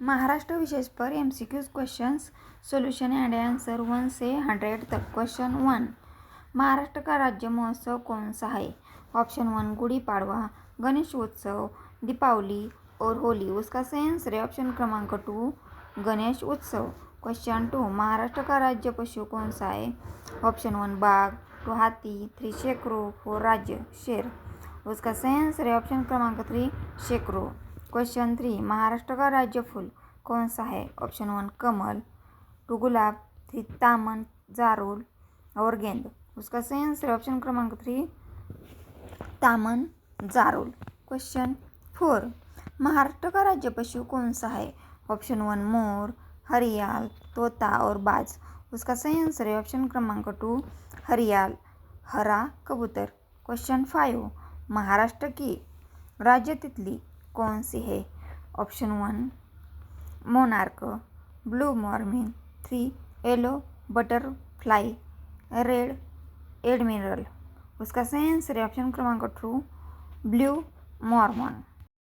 महाराष्ट्र विशेष पर MCQs questions solution end answer 1 से 100 तक। Question 1, Maharashtra का राज्य महोत्सव कौन सा है? ऑप्शन 1 गुड़ी पाड़वा, गणेश उत्सव, दीपावली और होली। उसका सही आंसर है ऑप्शन क्रमांक 2 गणेश उत्सव। क्वेश्चन 2, महाराष्ट्र का राज्य पशु कौन सा है? ऑप्शन 1 बाघ, 2 हाथी, 3 शेकरू, 4 राज्य शेर। उसका सही आंसर है ऑप्शन क्रमांक 3 शेकरू। क्वेश्चन 3, महाराष्ट्र का राज्य फूल कौन सा है? ऑप्शन 1 कमल, 2 गुलाब, 3 तामन, जारुल और गेंद। उसका सही आंसर है ऑप्शन क्रमांक 3 तामन, जारुल। क्वेश्चन 4, महाराष्ट्र का राज्य पशु कौन सा है? ऑप्शन 1 मोर, हरियाल, तोता और बाज। उसका सही आंसर है ऑप्शन क्रमांक 2 हरियाल, हरा कबूतर। क्वेश्चन 5, महाराष्ट्र की राज्य तितली कौन सी है? Option 1 monarch, blue mormon, 3 yellow butterfly, red admiral. उसका सही आंसर है ऑप्शन क्रमांक 2 ब्लू मॉर्मन।